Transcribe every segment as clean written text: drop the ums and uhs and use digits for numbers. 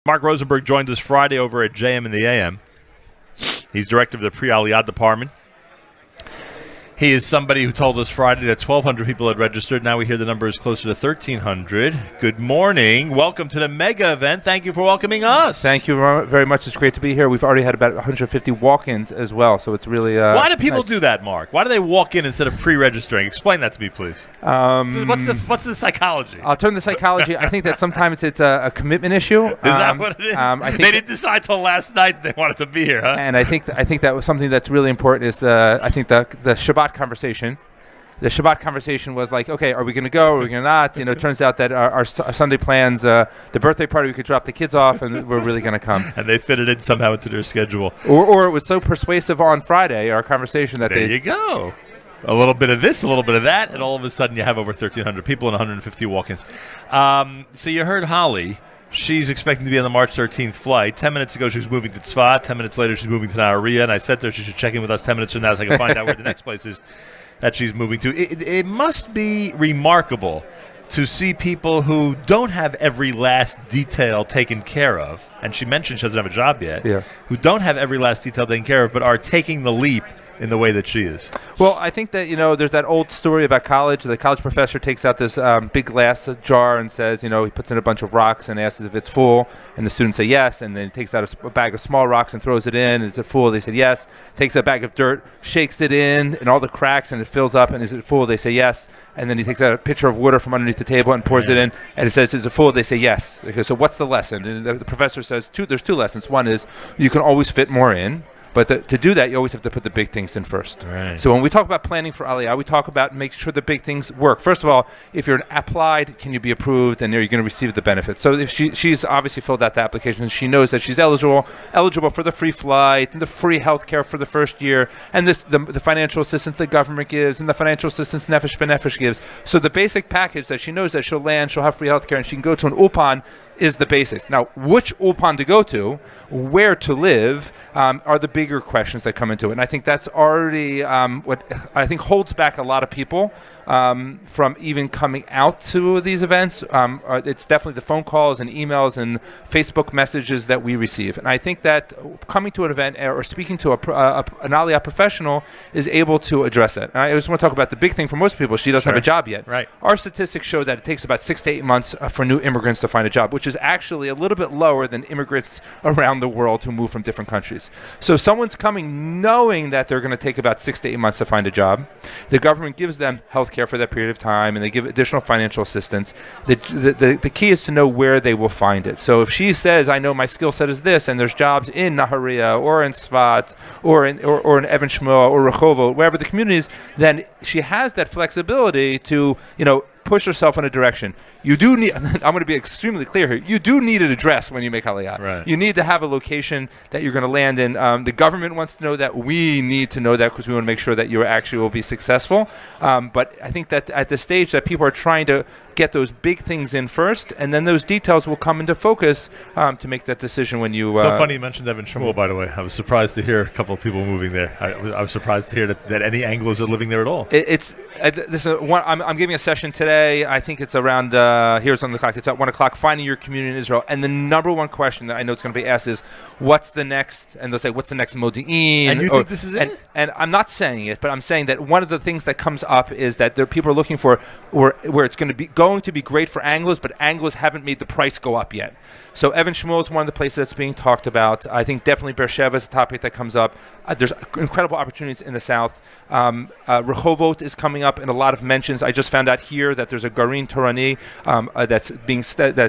Marc Rosenberg joined us Friday over at JM in the AM. He's director of the pre-Aliyah department. He is somebody who told us Friday that 1,200 people had registered. Now we hear the number is closer to 1,300. Good morning. Welcome to the mega event. Thank you for welcoming us. Thank you very much. It's great to be here. We've already had about 150 walk-ins as well, so it's really Why do people nice. do that, Mark? Why do they walk in instead of pre-registering? Explain that to me, please. What's the psychology? I'll turn the psychology. I think that sometimes it's a commitment issue. Is that what it is? I think they didn't decide till last night they wanted to be here, huh? And I think that was something that's really important is the Shabbat conversation. The Shabbat conversation was like, okay, are we going to go? Are we going to not? You know, it turns out that our Sunday plans, the birthday party, we could drop the kids off, and we're really going to come. And they fit it in somehow into their schedule. Or it was so persuasive on Friday, our conversation, that there you go. A little bit of this, a little bit of that, and all of a sudden you have over 1,300 people and 150 walk-ins. So you heard Holly. She's expecting to be on the March 13th flight. 10 minutes ago, she was moving to Tzfat. 10 minutes later, she's moving to Nahariya. And I said to her she should check in with us 10 minutes from now so I can find out where the next place is that she's moving to. It must be remarkable to see people who don't have every last detail taken care of. And she mentioned she doesn't have a job yet. Yeah. Who don't have every last detail taken care of, but are taking the leap in the way that she is. Well, I think that, there's that old story about college. The college professor takes out this big glass jar and says, he puts in a bunch of rocks and asks if it's full, and the students say yes, and then he takes out a bag of small rocks and throws it in. Is it full? They say yes. Takes a bag of dirt, shakes it in all the cracks, and it fills up, and is it full? They say yes. And then he takes out a pitcher of water from underneath the table and pours it in, and it says, is it full? They say yes. They go, so what's the lesson? And the professor says, there's two lessons. One is you can always fit more in. But to do that, you always have to put the big things in first. Right. So when we talk about planning for Aliyah, we talk about make sure the big things work. First of all, if you're applied, can you be approved, and are you going to receive the benefits? So if she's obviously filled out the application, she knows that she's eligible for the free flight and the free health care for the first year, and the financial assistance the government gives, and the financial assistance Nefesh B'Nefesh gives. So the basic package that she knows that she'll land, she'll have free health care, and she can go to an ulpan is the basics. Now, which ulpan to go to, where to live, are the bigger questions that come into it. And I think that's already what I think holds back a lot of people from even coming out to these events. It's definitely the phone calls and emails and Facebook messages that we receive. And I think that coming to an event or speaking to an Aliyah professional is able to address that. And I just want to talk about the big thing for most people. She doesn't have a job yet. Right. Our statistics show that it takes about 6 to 8 months for new immigrants to find a job, which is actually a little bit lower than immigrants around the world who move from different countries. So someone's coming knowing that they're going to take about 6 to 8 months to find a job. The government gives them health care for that period of time, and they give additional financial assistance. The key is to know where they will find it. So if she says, I know my skill set is this, and there's jobs in Nahariya or in Tzfat or in Even Shmuel or Rehovot, wherever the community is, then she has that flexibility to, push herself in a direction. You do need, I'm going to be extremely clear here, you do need an address when you make Aliyah. Right. You need to have a location that you're going to land in. The government wants to know that. We need to know that because we want to make sure that you actually will be successful. But I think that at the stage that people are trying to get those big things in first, and then those details will come into focus to make that decision when you... So funny you mentioned Even Shmuel, by the way. I was surprised to hear a couple of people moving there. I was surprised to hear that any Anglos are living there at all. I'm giving a session today. I think it's around, here's on the clock, it's at 1 o'clock, finding your community in Israel. And the number one question that I know it's going to be asked is, what's the next, and they'll say, what's the next Modi'in? And you think this is it? And I'm not saying it, but I'm saying that one of the things that comes up is that there people are looking for where it's going to be great for Anglos, but Anglos haven't made the price go up yet. So Even Shmuel is one of the places that's being talked about. I think definitely Beersheba is a topic that comes up. There's incredible opportunities in the south. Rehovot is coming up in a lot of mentions. I just found out here that there's a Garin Torani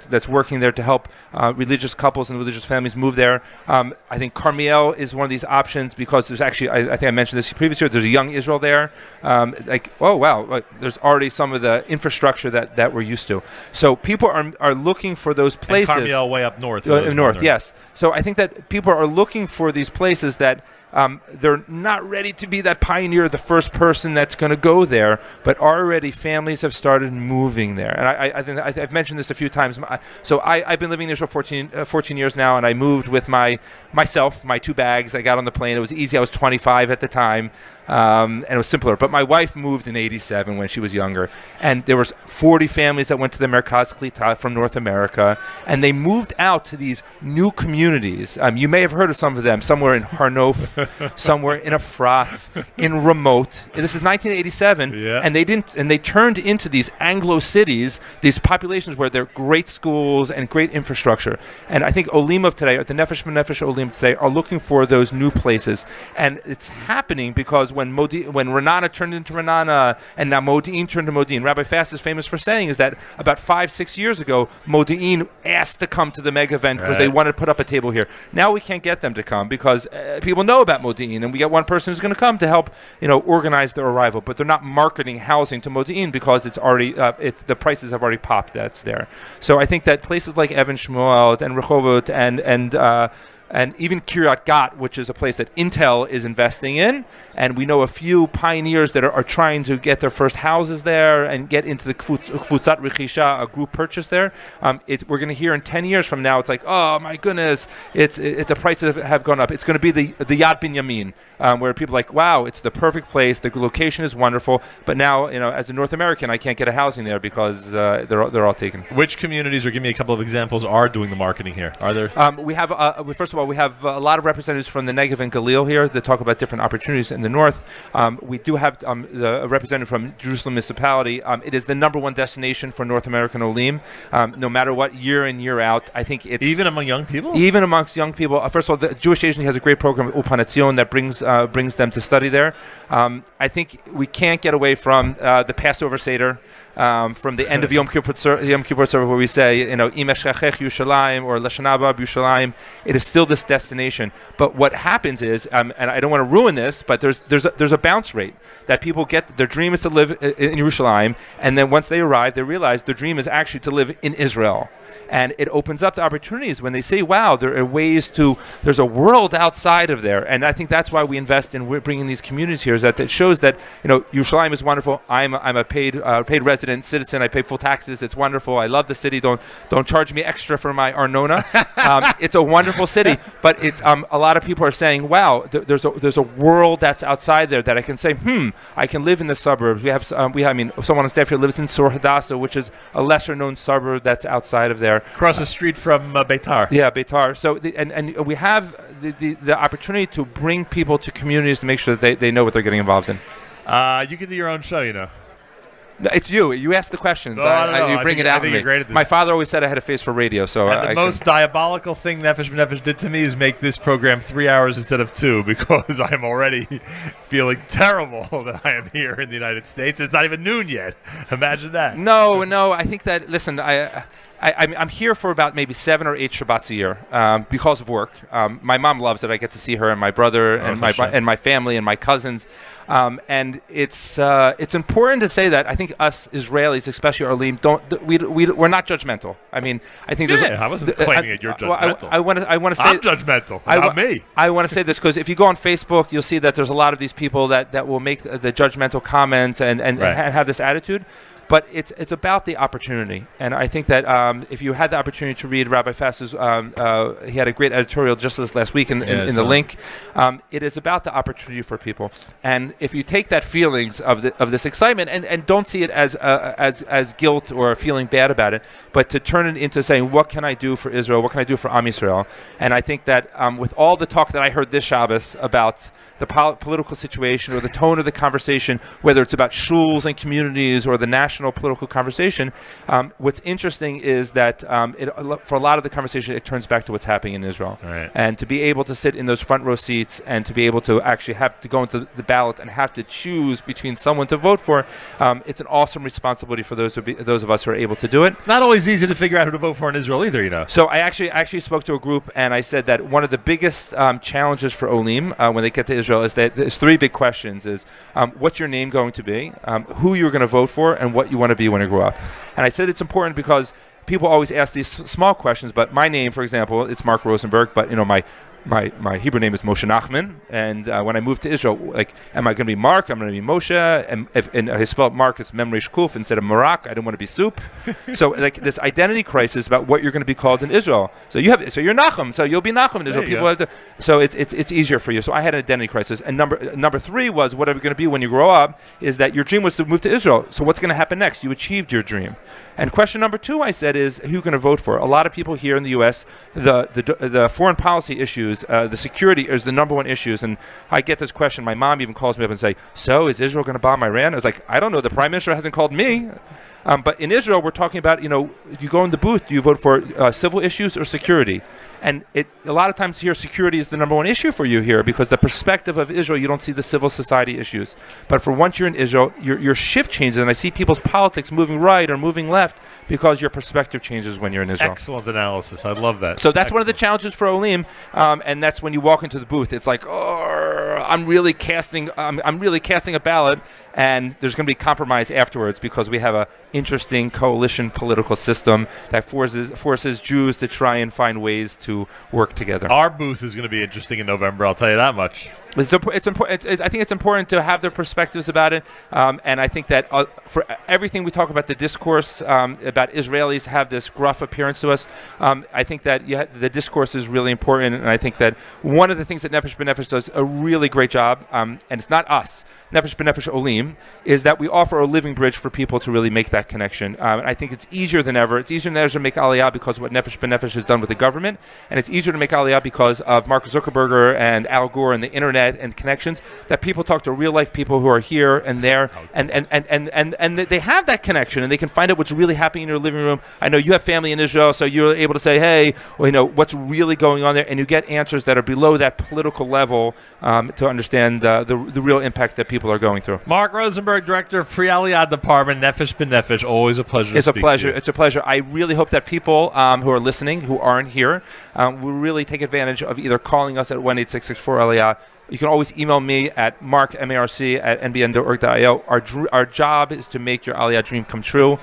that's working there to help religious couples and religious families move there. I think Carmiel is one of these options because there's actually, I think I mentioned this previous year, there's a young Israel there. There's already some of the infrastructure that we're used to. So people are looking for those places. And Carmiel way up north. North, yes. So I think that people are looking for these places that they're not ready to be that pioneer, the first person that's going to go there, but already families have started moving there. And I think I've mentioned this a few times. So I've been living in Israel 14 years now, and I moved with myself, my 2 bags. I got on the plane. It was easy. I was 25 at the time. And it was simpler. But my wife moved in '87 when she was younger, and there was 40 families that went to the Merkaz Klita from North America, and they moved out to these new communities. You may have heard of some of them, somewhere in Harnof, somewhere in Efrat, in Remote. And this is 1987, and they turned into these Anglo cities, these populations where there are great schools and great infrastructure. And I think Olim of today, or the Nefesh Olim today, are looking for those new places, and it's happening because when Renana turned into Renana and now Modi'in turned to Modi'in. Rabbi Fass is famous for saying is that about 5-6 years ago, Modi'in asked to come to the mega event because they wanted to put up a table here. Now we can't get them to come because people know about Modi'in, and we get one person who's going to come to help, organize their arrival. But they're not marketing housing to Modi'in because it's already the prices have already popped. That's there. So I think that places like Evan Shmuel and Rehovot and even Kiryat Gat, which is a place that Intel is investing in, and we know a few pioneers that are trying to get their first houses there and get into the Kvutzat Rechisha, a group purchase there. We're going to hear in 10 years from now, it's like, oh my goodness, the prices have gone up. It's going to be the Yad Binyamin, where people are like, wow, it's the perfect place. The location is wonderful, but now, as a North American, I can't get a housing there because they're all taken. Which communities, or give me a couple of examples, are doing the marketing here? Are there? We have first of all, we have a lot of representatives from the Negev and Galil here that talk about different opportunities in the north. We do have a representative from Jerusalem municipality. It is the #1 destination for North American Olim, no matter what, year in, year out. I think it's... Even among young people? Even amongst young people. First of all, the Jewish Agency has a great program, Ulpan Etzion, that brings them to study there. I think we can't get away from the Passover Seder. From the end of Yom Kippur service, where we say, Imeshachech Yerushalayim or Lashana Haba Yerushalayim, it is still this destination. But what happens is, and I don't want to ruin this, but there's a bounce rate that people get. Their dream is to live in Yerushalayim, and then once they arrive, they realize their dream is actually to live in Israel. And it opens up the opportunities when they say, wow, there are ways there's a world outside of there. And I think that's why we invest in bringing these communities here, is that it shows that, Yerushalayim is wonderful. I'm a paid resident citizen. I pay full taxes. It's wonderful. I love the city. Don't charge me extra for my Arnona. It's a wonderful city. But it's a lot of people are saying, wow, there's a world that's outside there that I can say, I can live in the suburbs. We have someone on staff here lives in Sur Hadassah, which is a lesser known suburb that's outside of there. Across the street from Beitar. Yeah, Beitar. So, and we have the opportunity to bring people to communities to make sure that they know what they're getting involved in. You can do your own show, No, it's you. You ask the questions. No, I don't know. You bring it out. You're great at this. My father always said I had a face for radio. So and the most diabolical thing Nefesh did to me is make this program 3 hours instead of 2, because I'm already feeling terrible that I am here in the United States. It's not even noon yet. Imagine that. No. I think that, listen, I'm here for about maybe 7 or 8 Shabbats a year because of work. My mom loves it. I get to see her and my brother and my family and my cousins. And it's important to say that I think us Israelis, especially Arlim, we're not judgmental. I mean, I think I wasn't claiming it. You're judgmental. I want to say I'm judgmental. Not me. I want to say this because if you go on Facebook, you'll see that there's a lot of these people that will make the judgmental comments and have this attitude. But it's about the opportunity, and I think that if you had the opportunity to read Rabbi Fass's, he had a great editorial just this last week in the link. It is about the opportunity for people, and if you take that feelings of this excitement and don't see it as guilt or feeling bad about it, but to turn it into saying, what can I do for Israel? What can I do for Am Yisrael? And I think that with all the talk that I heard this Shabbos about the political situation or the tone of the conversation, whether it's about shuls and communities or the national political conversation, what's interesting is that for a lot of the conversation, it turns back to what's happening in Israel. Right. And to be able to sit in those front row seats and to be able to actually have to go into the ballot and have to choose between someone to vote for, it's an awesome responsibility for those of us who are able to do it. Not always easy to figure out who to vote for in Israel either, So I actually spoke to a group, and I said that one of the biggest challenges for Olim when they get to Israel is that there's 3 big questions: is what's your name going to be, who you're going to vote for, and what you want to be when you grow up. And I said it's important because people always ask these small questions, but my name, for example, it's Marc Rosenberg, but my Hebrew name is Moshe Nachman, and when I moved to Israel, like, am I going to be Marc? I'm going to be Moshe, and I spelled Marc as Mem Resh Kuf instead of Marc. I don't want to be soup. So like this identity crisis about what you're going to be called in Israel. So you're Nachum, so you'll be Nachum in Israel. People have to, so it's easier for you. So I had an identity crisis, and number three was, what are we going to be when you grow up? Is that your dream was to move to Israel? So what's going to happen next? You achieved your dream. And question number two, I said, is who you're going to vote for? A lot of people here in the U.S., the foreign policy issues, the security is the number one issues. And I get this question. My mom even calls me up and say, so is Israel going to bomb Iran? I was like, I don't know. The prime minister hasn't called me. But in Israel, we're talking about, you go in the booth, do you vote for civil issues or security? And a lot of times here, security is the number one issue for you here, because the perspective of Israel, you don't see the civil society issues. But for once you're in Israel, your shift changes, and I see people's politics moving right or moving left because your perspective changes when you're in Israel. Excellent analysis. I love that. So that's one of the challenges for Olim, and that's when you walk into the booth. It's like, oh, I'm really casting a ballot, and there's going to be compromise afterwards because we have a interesting coalition political system that forces Jews to try and find ways to work together. Our booth is going to be interesting in November, I'll tell you that much. It's important. I think it's important to have their perspectives about it, and I think that for everything we talk about, the discourse about Israelis have this gruff appearance to us. I think that the discourse is really important, and I think that one of the things that Nefesh B'Nefesh does a really great job, and it's not us, Nefesh B'Nefesh Olim, is that we offer a living bridge for people to really make that connection. I think it's easier than ever. It's easier than ever to make Aliyah because of what Nefesh B'Nefesh has done with the government, and it's easier to make Aliyah because of Mark Zuckerberg and Al Gore and the internet and connections, that people talk to real life people who are here and there, and they have that connection, and they can find out what's really happening in your living room. I know you have family in Israel, so you're able to say, hey, well, what's really going on there, and you get answers that are below that political level to understand the real impact that people are going through. Marc Rosenberg, Director of Pre-Aliyah Department, Nefesh B'Nefesh, always a pleasure to speak to you. It's a pleasure. I really hope that people who are listening, who aren't here, will really take advantage of either calling us at 1-866-4-ALIYAH. You can always email me at marc@nbn.org.il. Our job is to make your Aliyah dream come true.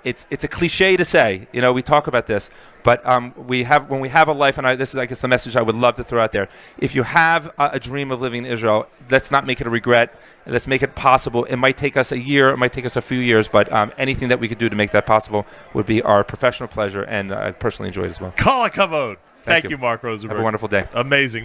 It's a cliche to say, we talk about this, but when we have a life, and this is, I guess, the message I would love to throw out there. If you have a dream of living in Israel, let's not make it a regret. Let's make it possible. It might take us a year, it might take us a few years, but anything that we could do to make that possible would be our professional pleasure, and I personally enjoy it as well. Kol hakavod. Thank you, Marc Rosenberg. Have a wonderful day. Amazing.